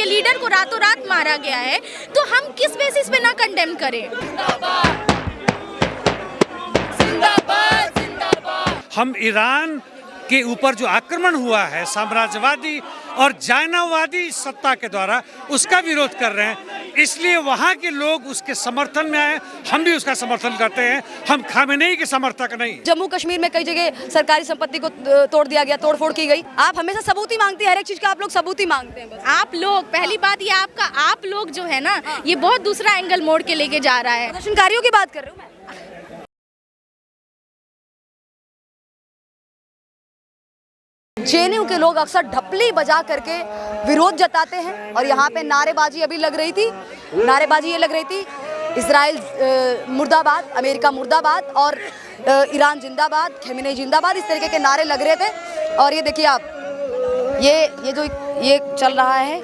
उनके लीडर को रातों रात मारा गया है, तो हम किस बेसिस पे ना कंडेम करें? हम ईरान के ऊपर जो आक्रमण हुआ है साम्राज्यवादी और जायनावादी सत्ता के द्वारा, उसका विरोध कर रहे हैं। इसलिए वहाँ के लोग उसके समर्थन में आए, हम भी उसका समर्थन करते हैं। हम खामेनेई के समर्थक नहीं। जम्मू कश्मीर में कई जगह सरकारी संपत्ति को तोड़ दिया गया, तोड़फोड़ की गई। आप हमेशा सबूत ही मांगती है, हर एक चीज का आप लोग सबूत ही मांगते हैं बस। आप लोग, पहली बात ये आपका आप लोग जो है ना, ये बहुत दूसरा एंगल मोड़ के लेके जा रहा है। प्रदर्शनकारियों की बात कर रही हूँ मैं। जेएनयू के लोग अक्सर ढपली बजा करके विरोध जताते हैं और यहाँ पे नारेबाजी अभी लग रही थी। नारेबाजी ये लग रही थी, इजराइल मुर्दाबाद, अमेरिका मुर्दाबाद और ईरान जिंदाबाद, खमेनेई जिंदाबाद, इस तरीके के नारे लग रहे थे। और ये देखिए आप, ये जो ये चल रहा है,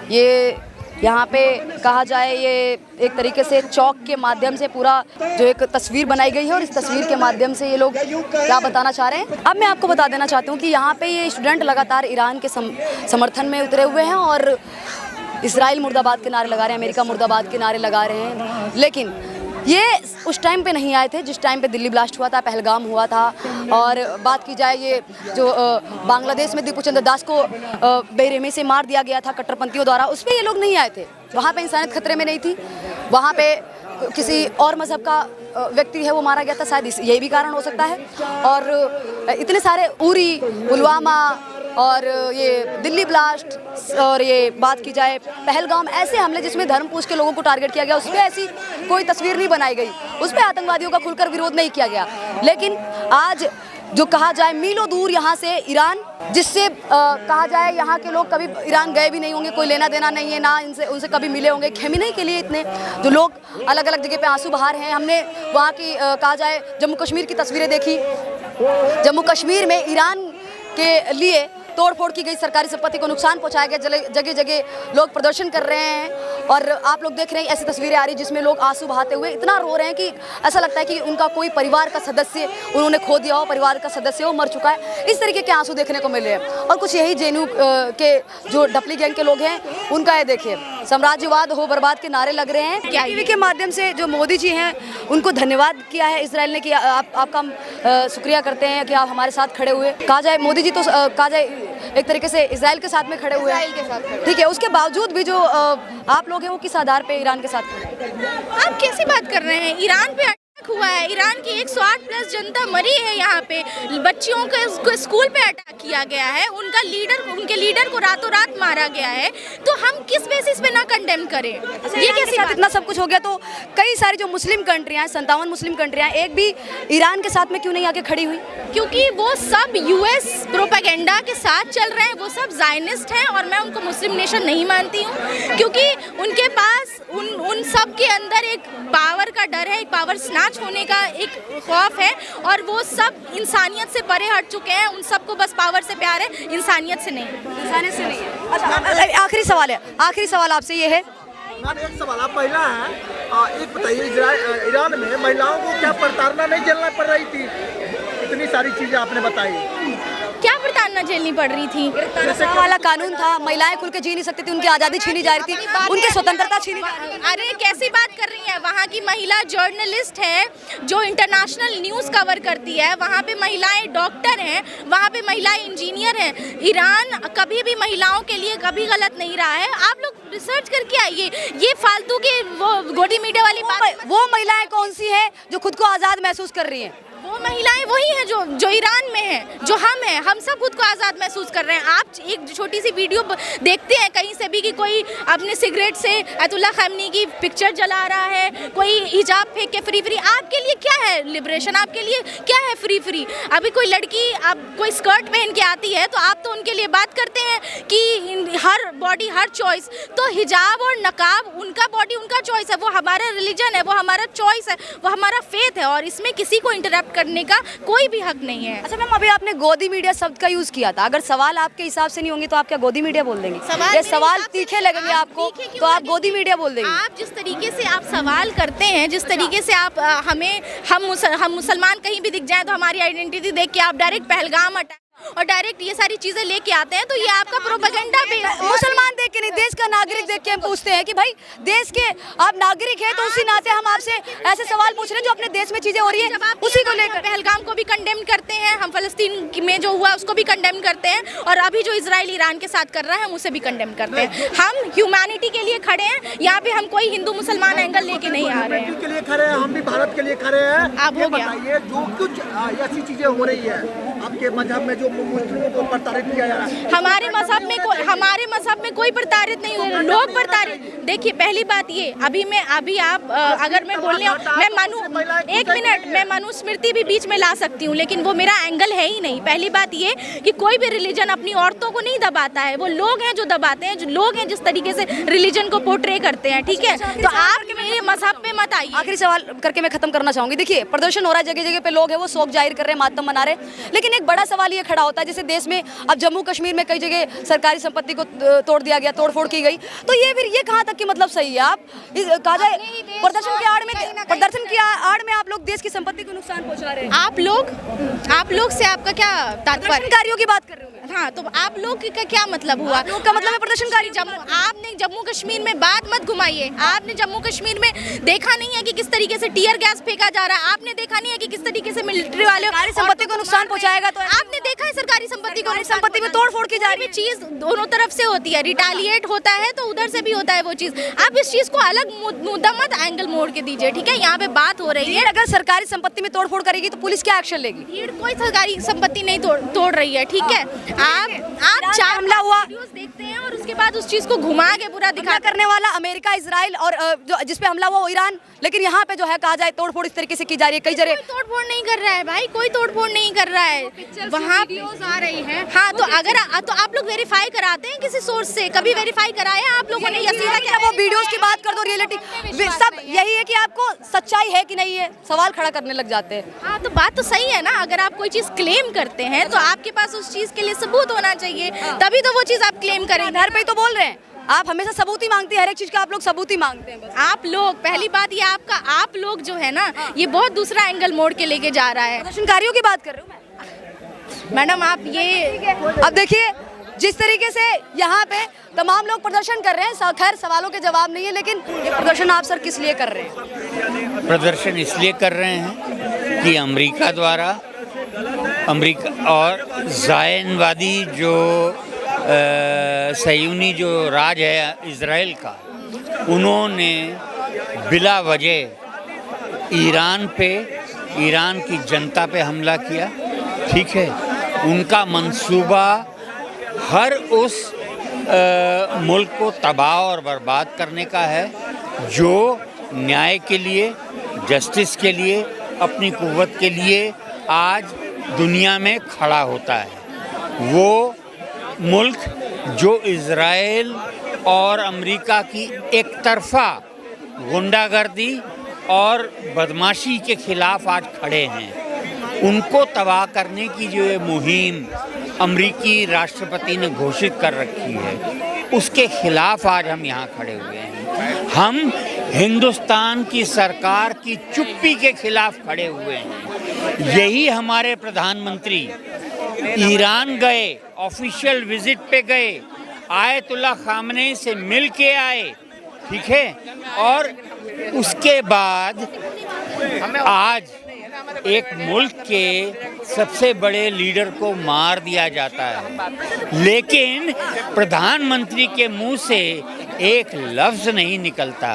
ये यहाँ पे कहा जाए ये एक तरीके से चौक के माध्यम से पूरा जो एक तस्वीर बनाई गई है और इस तस्वीर के माध्यम से ये लोग क्या बताना चाह रहे हैं। अब मैं आपको बता देना चाहती हूँ कि यहाँ पे ये स्टूडेंट लगातार ईरान के समर्थन में उतरे हुए हैं और इजराइल मुर्दाबाद के नारे लगा रहे हैं, अमेरिका मुर्दाबाद के नारे लगा रहे हैं। लेकिन ये उस टाइम पे नहीं आए थे जिस टाइम पे दिल्ली ब्लास्ट हुआ था, पहलगाम हुआ था। और बात की जाए ये जो बांग्लादेश में दीपू चंद्र दास को बेरहमी से मार दिया गया था कट्टरपंथियों द्वारा, उस पर ये लोग नहीं आए थे। वहाँ पे इंसानियत खतरे में नहीं थी, वहाँ पे किसी और मज़हब का व्यक्ति है वो मारा गया था, शायद यही भी कारण हो सकता है। और इतने सारे उरी, पुलवामा और ये दिल्ली ब्लास्ट और ये बात की जाए पहलगाम, ऐसे हमले जिसमें धर्म पूछ के लोगों को टारगेट किया गया, उस पर ऐसी कोई तस्वीर नहीं बनाई गई, उस पर आतंकवादियों का खुलकर विरोध नहीं किया गया। लेकिन आज जो कहा जाए मीलों दूर यहाँ से ईरान, जिससे कहा जाए यहाँ के लोग कभी ईरान गए भी नहीं होंगे, कोई लेना देना नहीं है ना इनसे, उनसे कभी मिले होंगे। खमेनेई के लिए इतने जो लोग अलग अलग जगह पे आंसू बहा रहे हैं। हमने वहाँ की कहा जाए जम्मू कश्मीर की तस्वीरें देखी। जम्मू कश्मीर में ईरान के लिए तोड़फोड़ की गई, सरकारी संपत्ति को नुकसान पहुंचाया गया, जगह जगह लोग प्रदर्शन कर रहे हैं। और आप लोग देख रहे हैं ऐसी तस्वीरें आ रही जिसमें लोग आंसू बहाते हुए इतना रो रहे हैं कि ऐसा लगता है कि उनका कोई परिवार का सदस्य उन्होंने खो दिया हो, परिवार का सदस्य हो मर चुका है, इस तरीके के आंसू देखने को मिले हैं। और कुछ यही जेएनयू के जो ढपली गैंग के लोग हैं उनका ये देखिए, साम्राज्यवाद हो बर्बाद के नारे लग रहे हैं। टीवी के माध्यम से जो मोदी जी हैं उनको धन्यवाद किया है इसराइल ने कि आपका शुक्रिया करते हैं कि आप हमारे साथ खड़े हुए। कहा जाए मोदी जी तो कहा जाए एक तरीके से इजराइल के साथ में खड़े हुए हैं, ठीक है। उसके बावजूद भी जो आप लोग हैं वो किस आधार पे ईरान के साथ खड़े हैं? आप कैसी बात कर रहे हैं? ईरान पे हुआ है, ईरान की 108 प्लस जनता मरी है। यहाँ पे बच्चियों को स्कूल पे अटैक किया गया है, उनके लीडर को रातों रात मारा गया है, तो हम किस बेसिस पे ना कंडेम करें? ये कैसी बात? इतना सब कुछ हो गया तो कई सारी जो मुस्लिम कंट्रियां, 57 मुस्लिम कंट्रियां, एक भी ईरान के साथ में क्यों नहीं आके खड़ी हुई? क्योंकि वो सब यूएस प्रोपेगेंडा के साथ चल रहे हैं, वो सब ज़ायनिस्ट हैं और मैं उनको मुस्लिम नेशन नहीं मानती हूँ। क्योंकि उनके पास उन सब के अंदर एक पावर का डर है, एक पावर स्नैच होने का एक खौफ है, और वो सब इंसानियत से परे हट चुके हैं। उन सबको बस पावर से प्यार है, इंसानियत से नहीं। इंसानियत से नहीं है। अच्छा, आखिरी सवाल है, आखिरी सवाल आपसे ये है। एक सवाल, आप महिला हैं, एक बताइए, ईरान में महिलाओं को क्या प्रताड़ना नहीं झेलना पड़ रही थी? इतनी सारी चीजें आपने बताई, क्या प्रताड़ना झेलनी पड़ रही थी? वाला कानून था, महिलाएं खुल के जी नहीं सकती थी, उनकी आज़ादी छीनी जा रही थी, उनकी स्वतंत्रता छीनी जा रही थी। अरे कैसी बात कर रही हैं? वहाँ की महिला जर्नलिस्ट है जो इंटरनेशनल न्यूज़ कवर करती है, वहाँ पे महिलाएं डॉक्टर हैं, वहाँ पे महिलाएं इंजीनियर हैं। ईरान कभी भी महिलाओं के लिए कभी गलत नहीं रहा है। आप लोग रिसर्च करके आइए, ये फालतू के वो गोदी मीडिया वाली बात। वो महिलाएं कौन सी हैं जो खुद को आज़ाद महसूस कर रही हैं? वो महिलाएं वही हैं जो ईरान में हैं, जो हम हैं। हम सब खुद को आज़ाद महसूस कर रहे हैं। आप एक छोटी सी वीडियो देखते हैं कहीं से भी कि कोई अपने सिगरेट से अयतुल्ला खमेनी की पिक्चर जला रहा है, कोई हिजाब फेंक के फ्री। आपके लिए क्या है लिबरेशन? आपके लिए क्या है फ्री? अभी कोई लड़की अब कोई स्कर्ट पहन के आती है तो आप तो उनके लिए बात करते हैं कि हर बॉडी हर चॉइस। तो हिजाब और नकाब उनका बॉडी उनका चॉइस है, वो हमारा रिलीजन है, वो हमारा चॉइस है, वो हमारा फेथ है, और इसमें किसी को इंटरप्ट करने का कोई भी हक नहीं है। अच्छा मैम, अभी आपने गोदी मीडिया शब्द का यूज किया था, अगर सवाल आपके हिसाब से नहीं होंगे तो आप क्या गोदी मीडिया बोल देंगे? ये सवाल तीखे लगेंगे आपको तो आप गोदी मीडिया बोल देंगे? आप जिस तरीके से आप सवाल करते हैं, जिस तरीके से आप हम मुसलमान कहीं भी दिख जाए तो हमारी आइडेंटिटी देख के आप डायरेक्ट पहलगाम अटैक और डायरेक्ट ये सारी चीजें लेके आते हैं, तो ये आपका प्रोपेगेंडा। मुसलमान देख के नहीं, देश देख के हम पूछते हैं कि भाई देश के आप नागरिक हैं, तो उसी नाते हम आपसे ऐसे सवाल पूछ रहे हैं जो अपने देश में चीजें हो रही है उसी को लेकर। पहलगाम को भी कंडेम करते हैं हम, फलस्तीन में जो हुआ उसको भी कंडेम करते हैं, और अभी जो इजराइल ईरान के साथ कर रहा है हम उसे भी कंडेम करते हैं। हम ह्यूमैनिटी के लिए खड़े हैं, यहाँ पे हम कोई हिंदू मुसलमान एंगल लेके नहीं आ रहे हैं। के लिए खड़े हैं, हम भी भारत के लिए खड़े हैं। आप हो गया। बताइए, जो कुछ ऐसी चीजें हो रही है आपके मजहब में, जो मुस्लिमों को प्रताड़ित किया जा रहा है, हमारे मजहब में कोई प्रताड़ित नहीं हो, लोग प्रताड़ित। देखिए पहली बात ये, अभी आप अगर मैं बोलने मैं मानूं, एक मिनट, मैं मनुस्मृति भी बीच में ला सकती हूँ, लेकिन वो मेरा एंगल है ही नहीं। पहली बात ये कि कोई भी रिलीजन अपनी औरतों को नहीं दबाता है, वो लोग हैं जो दबाते हैं, जो लोग हैं जिस तरीके से रिलीजन को पोर्ट्रे करते हैं, ठीक है। तो आप मेरे मजहब पे मत आइए। आखिरी सवाल करके मैं खत्म करना चाहूंगी। देखिए प्रदर्शन हो रहा है, जगह जगह पे लोग हैं वो शोक जाहिर कर रहे हैं, मातम मना रहे हैं, लेकिन एक बड़ा सवाल ये खड़ा होता है, जैसे देश में अब जम्मू कश्मीर में कई जगह सरकारी संपत्ति को तोड़ दिया गया, तोड़फोड़ की गई, तो ये कहाँ तक की मतलब सही है? आप कहा जाए प्रदर्शन की आड़ में आप लोग देश की संपत्ति को नुकसान पहुंचा रहे हैं। आप लोग से आपका क्या तात्पर्य? प्रदर्शनकारियों की बात कर रहे हो। हाँ, तो आप लोग का क्या मतलब हुआ? आप लोग का मतलब है प्रदर्शनकारी। आपने जम्मू कश्मीर में बात मत घुमाइए। आपने जम्मू कश्मीर में देखा नहीं है कि किस तरीके से टीयर गैस फेंका जा रहा है? आपने देखा नहीं है कि किस तरीके से मिलिट्री वाले संपत्ति को नुकसान पहुंचाएगा? तो आपने देखा है सरकारी संपत्ति को? संपत्ति में तोड़-फोड़ की जा रही है। चीज दोनों तरफ से होती है, रिटालिएट होता है तो उधर से भी होता है वो चीज। आप इस चीज को अलग मुद्दा मत एंगल मोड़ के दीजिए, ठीक है। यहाँ पे बात हो रही है, अगर सरकारी संपत्ति में तोड़-फोड़ करेगी तो पुलिस क्या एक्शन लेगी? भीड़ कोई सरकारी संपत्ति नहीं तोड़ रही है, ठीक है। आप चार हमला हुआ वीडियोस देखते हैं और उसके बाद उस चीज को घुमा के पूरा दिखा करने वाला अमेरिका, इजराइल और जो जिस पे हमला हुआ वो ईरान, लेकिन यहाँ पे जो है कहा जाए तोड़-फोड़ इस तरीके से की जा रही है कई जगह। तोड़-फोड़ नहीं कर रहा है भाई, कोई तोड़-फोड़ नहीं कर रहा है। वहाँ वीडियोस आ रही हैं। हाँ, तो अगर तो आप लोग वेरीफाई कराते हैं किसी सोर्स से? कभी वेरीफाई कराया आप लोगों ने? वो वीडियोस की बात कर दो, रियलिटी सब यही है कि आपको सच्चाई है कि नहीं है, सवाल खड़ा करने लग जाते हैं। हाँ, तो बात तो सही है ना। अगर आप कोई चीज क्लेम करते हैं तो आपके पास उस चीज के लिए सबूत होना चाहिए, तभी तो वो चीज आप क्लेम करेंगे। घर पे तो बोल रहे हैं आप हमेशा सबूत ही मांगते हैं, हर एक चीज का आप लोग सबूत ही मांगते हैं बस। आप लोग, पहली बात ये आप लोग जो है ना, ये बहुत दूसरा एंगल मोड़ के लेके जा रहा है। प्रदर्शनकारियों की बात कर रहे हूँ मैडम, आप ये अब देखिए जिस तरीके से यहाँ पे तमाम लोग प्रदर्शन कर रहे हैं, खैर सवालों के जवाब नहीं है, लेकिन ये प्रदर्शन आप सर किस लिए कर रहे हैं? प्रदर्शन इसलिए कर रहे हैं कि अमेरिका और ज़ायनवादी जो सयूनी जो राज है इज़राइल का, उन्होंने बिला वजह ईरान की जनता पे हमला किया, ठीक है। उनका मंसूबा हर उस मुल्क को तबाह और बर्बाद करने का है जो न्याय के लिए, जस्टिस के लिए, अपनी कुव्वत के लिए आज दुनिया में खड़ा होता है। वो मुल्क जो इज़राइल और अमेरिका की एक तरफा गुंडागर्दी और बदमाशी के खिलाफ आज खड़े हैं, उनको तबाह करने की जो ये मुहिम अमेरिकी राष्ट्रपति ने घोषित कर रखी है, उसके खिलाफ आज हम यहाँ खड़े हुए हैं। हम हिंदुस्तान की सरकार की चुप्पी के खिलाफ खड़े हुए हैं। यही हमारे प्रधानमंत्री ईरान गए, ऑफिशियल विजिट पे गए, आयतुल्लाह खामनेई से मिल के आए, ठीक है। और उसके बाद आज एक मुल्क के सबसे बड़े लीडर को मार दिया जाता है, लेकिन प्रधानमंत्री के मुंह से एक लफ्ज़ नहीं निकलता।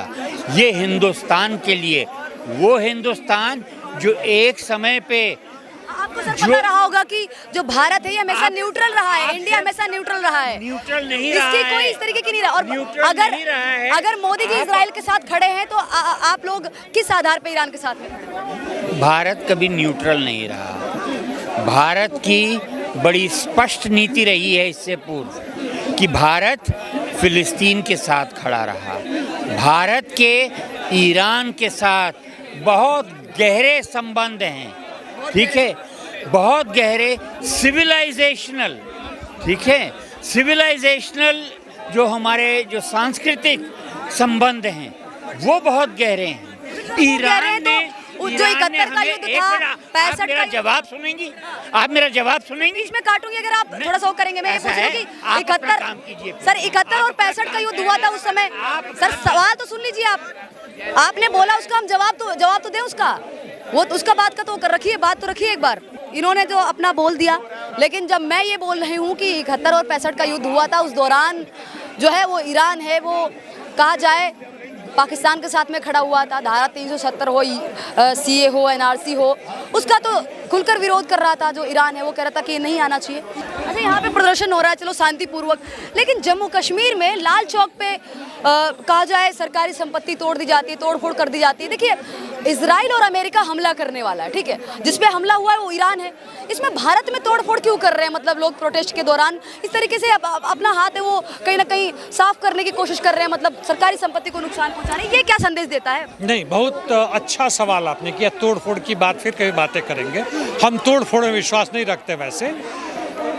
ये हिंदुस्तान के लिए, वो हिंदुस्तान जो एक समय पे आपको सर पता रहा होगा कि जो भारत है ये हमेशा न्यूट्रल रहा है, इंडिया हमेशा न्यूट्रल रहा है, न्यूट्रल नहीं रहा है, इसकी कोई इस तरीके की नहीं रहा। और अगर मोदी जी इजराइल के साथ खड़े हैं तो आप लोग किस आधार पे ईरान के साथ में? भारत कभी न्यूट्रल नहीं रहा। भारत की बड़ी स्पष्ट नीति रही है इससे पूर्व कि भारत फिलिस्तीन के साथ खड़ा रहा। भारत के ईरान के साथ बहुत गहरे संबंध हैं, ठीक है, बहुत गहरे सिविलाइजेशनल, ठीक है, सिविलाइजेशनल जो हमारे जो सांस्कृतिक संबंध हैं वो बहुत गहरे हैं। ईरान ने जो 71 का युद्ध था, 65 मेरा का जवाब सुनेंगी? आप मेरा जवाब सुनेंगी? इसमें काटूंगी अगर आप थोड़ा सा वो करेंगे। मैं ये ऐसा पूछ रही हूँ है, कि आप अपना 71 काम कीजिए। सर 71 और 65 का युद्ध हुआ था उस समय। सर सवाल तो सुन लीजिए आप, आपने बोला उसका हम जवाब तो दें उसका, वो उसका बात का तो कर रखिए, बात तो रखिए एक बार। इन्होंने जो अपना बोल दिया, लेकिन जब मैं ये बोल रही हूँ कि 71 और 65 का युद्ध हुआ था, उस दौरान जो है वो ईरान है वो कहा जाए पाकिस्तान के साथ में खड़ा हुआ था। धारा 370 हो, सीए हो, एनआरसी हो, उसका तो खुलकर विरोध कर रहा था। जो ईरान है वो कह रहा था कि ये नहीं आना चाहिए। अच्छा यहाँ पे प्रदर्शन हो रहा है, चलो शांतिपूर्वक, लेकिन जम्मू कश्मीर में लाल चौक पे कहा जाए सरकारी संपत्ति तोड़ दी जाती है, तोड़फोड़ कर दी जाती है। देखिए इजराइल और अमेरिका हमला करने वाला है, ठीक है, जिसपे हमला हुआ है वो ईरान है। इसमें भारत में तोड़फोड़ क्यों कर रहे हैं? मतलब लोग प्रोटेस्ट के दौरान इस तरीके से अपना हाथ है वो कहीं ना कहीं साफ करने की कोशिश कर रहे हैं, मतलब सरकारी संपत्ति को नुकसान पहुंचा रहे हैं। ये क्या संदेश देता है? नहीं, बहुत अच्छा सवाल आपने किया। तोड़फोड़ की बात फिर कभी बातें करेंगे। हम तोड़फोड़ में विश्वास नहीं रखते। वैसे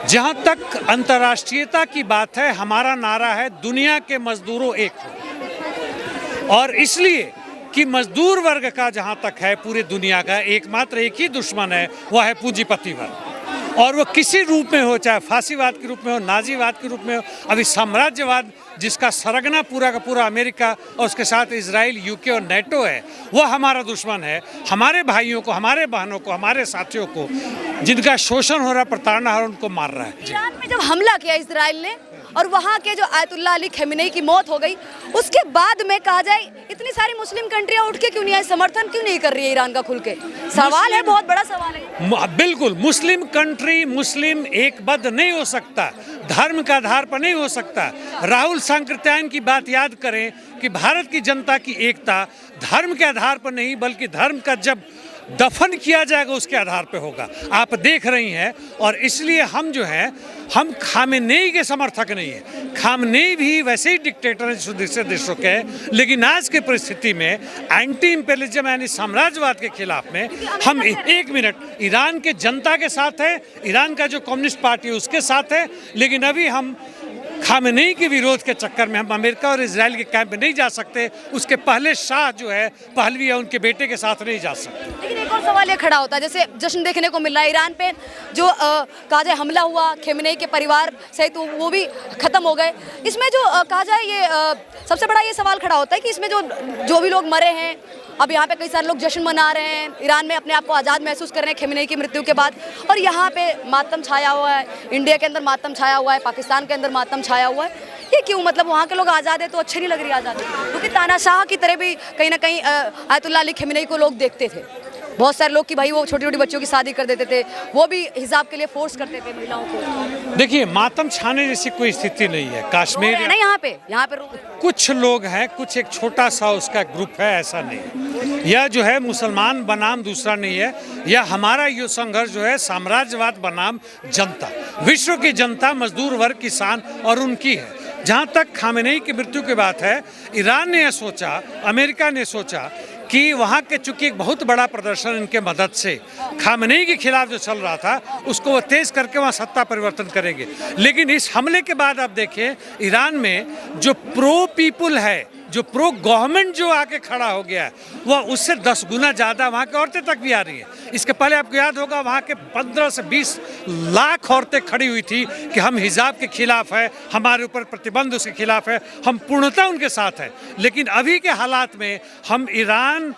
जहां तक अंतर्राष्ट्रीयता की बात है, हमारा नारा है दुनिया के मजदूरों एक हो, और इसलिए कि मजदूर वर्ग का जहां तक है पूरी दुनिया का एकमात्र एक ही दुश्मन है, वह है पूंजीपति वर्ग। और वो किसी रूप में हो, चाहे फांसीवाद के रूप में हो, नाजीवाद के रूप में हो, अभी साम्राज्यवाद जिसका सरगना पूरा का पूरा अमेरिका और उसके साथ इजराइल, यूके और नेटो है, वो हमारा दुश्मन है। हमारे भाइयों को, हमारे बहनों को, हमारे साथियों को जिनका शोषण हो रहा है, प्रताड़ना हो रहा है, उनको मार रहा है। ईरान में जब हमला किया इजराइल ने और वहाँ के जो आयतुल्लाह अली खमेनी की मौत हो गई, उसके बाद में कहा जाए इतनी सारी मुस्लिम कंट्रियां उठ के क्यों नहीं आई, समर्थन क्यों नहीं कर रही है ईरान का खुल के? सवाल है, बहुत बड़ा सवाल है। बिल्कुल, मुस्लिम कंट्री, मुस्लिम एकबद्ध नहीं हो सकता, धर्म के आधार पर नहीं हो सकता। राहुल सांकृत्यायन की बात याद करें कि भारत की जनता की एकता धर्म के आधार पर नहीं, बल्कि धर्म का जब दफन किया जाएगा उसके आधार पे होगा। आप देख रही हैं, और इसलिए हम जो है, हम खामेनेई के समर्थक नहीं है। खामेनेई भी वैसे ही डिक्टेटर हैं दूसरे देशों के, लेकिन आज की परिस्थिति में एंटी इंपेरियलिज्म यानी साम्राज्यवाद के खिलाफ में हम एक मिनट, ईरान के जनता के साथ है, ईरान का जो कम्युनिस्ट पार्टी है उसके साथ है, लेकिन अभी हम खामेनेई के विरोध के चक्कर में हम अमेरिका और इजराइल के कैंप में नहीं जा सकते। उसके पहले शाह जो है पहलवी है, उनके बेटे के साथ नहीं जा सकते। लेकिन एक और सवाल ये खड़ा होता है, जैसे जश्न देखने को मिल रहा है ईरान पे जो कहा जाए हमला हुआ, खमेनी के परिवार सहित वो भी खत्म हो गए। इसमें जो कहा जाए ये सबसे बड़ा ये सवाल खड़ा होता है कि इसमें जो भी लोग मरे हैं, अब यहाँ पे कई सारे लोग जश्न मना रहे हैं, ईरान में अपने आप को आज़ाद महसूस कर रहे हैं खमेनी की मृत्यु के बाद, और यहाँ पे मातम छाया हुआ है, इंडिया के अंदर मातम छाया हुआ है, पाकिस्तान के अंदर मातम छाया हुआ है। ये क्यों? मतलब वहाँ के लोग आज़ाद है तो अच्छी नहीं लग रही आज़ादी? क्योंकि तानाशाह की तरह भी कहीं ना कहीं आयतुल्लाह अली खमेनी को लोग देखते थे। बहुत सारे लोग कि भाई वो छोटी छोटी बच्चों की शादी कर देते थे, वो भी हिजाब के लिए फोर्स करते थे महिलाओं को। देखिए, मातम छाने जैसी कोई स्थिति नहीं है कश्मीर ना यहाँ पे कुछ लोग हैं, कुछ एक छोटा सा उसका ग्रुप है, ऐसा नहीं। यह जो है मुसलमान बनाम दूसरा नहीं है, यह हमारा ये संघर्ष जो है साम्राज्यवाद बनाम जनता, विश्व की जनता, मजदूर वर्ग, किसान और उनकी है। जहाँ तक खामेनेई की मृत्यु की बात है, ईरान ने यह सोचा, अमेरिका ने सोचा कि वहाँ के चूंकि एक बहुत बड़ा प्रदर्शन इनके मदद से खामेनेई के खिलाफ जो चल रहा था उसको वो तेज करके वहाँ सत्ता परिवर्तन करेंगे। लेकिन इस हमले के बाद आप देखें, ईरान में जो प्रो पीपुल है, जो प्रो गवर्नमेंट जो आके खड़ा हो गया है, वह उससे 10 गुना ज़्यादा वहाँ की औरतें तक भी आ रही हैं। इसके पहले आपको याद होगा वहाँ के 15 से 20 लाख औरतें खड़ी हुई थी कि हम हिजाब के खिलाफ है, हमारे ऊपर प्रतिबंध उसके खिलाफ है, हम पूर्णतः उनके साथ हैं। लेकिन अभी के हालात में हम ईरान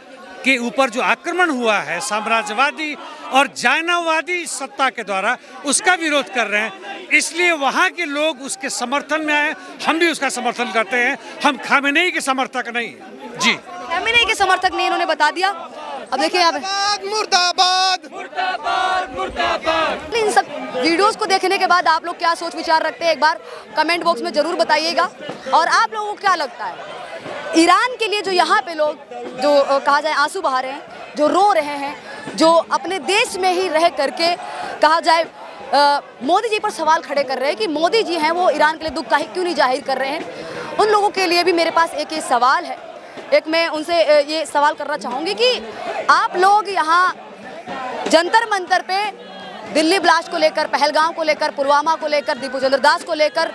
के ऊपर जो आक्रमण हुआ है साम्राज्यवादी और जायनावादी सत्ता के द्वारा, उसका विरोध कर रहे हैं। इसलिए वहाँ के लोग उसके समर्थन में आए, हम भी उसका समर्थन करते हैं। हम खामेनेई के समर्थक नहीं हैं। जी, खमेनी के समर्थक नहीं, इन्होंने बता दिया। अब देखिए यहाँ पे मुर्दाबाद मुर्दाबाद मुर्दाबाद। इन सब वीडियोस को देखने के बाद आप लोग क्या सोच विचार रखते हैं, एक बार कमेंट बॉक्स में जरूर बताइएगा। और आप लोगों को क्या लगता है, ईरान के लिए जो यहाँ पे लोग जो कहा जाए आंसू बहा रहे हैं, जो रो रहे हैं, जो अपने देश में ही रह करके कहा जाए मोदी जी पर सवाल खड़े कर रहे हैं कि मोदी जी हैं वो ईरान के लिए दुख क्यों नहीं जाहिर कर रहे हैं, उन लोगों के लिए भी मेरे पास एक ये सवाल है। एक मैं उनसे ये सवाल करना चाहूँगी कि आप लोग यहाँ जंतर मंतर पे दिल्ली ब्लास्ट को लेकर, पहलगाम को लेकर, पुलवामा को लेकर, दीपू चंद्र दास को लेकर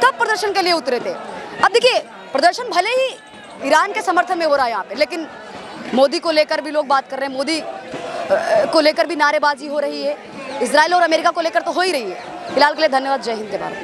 कब प्रदर्शन के लिए उतरे थे? अब देखिए, प्रदर्शन भले ही ईरान के समर्थन में हो रहा है यहाँ पे, लेकिन मोदी को लेकर भी लोग बात कर रहे हैं, मोदी को लेकर भी नारेबाजी हो रही है, इजराइल और अमेरिका को लेकर तो हो ही रही है। फिलहाल के लिए धन्यवाद। जय हिंद, जय भारत।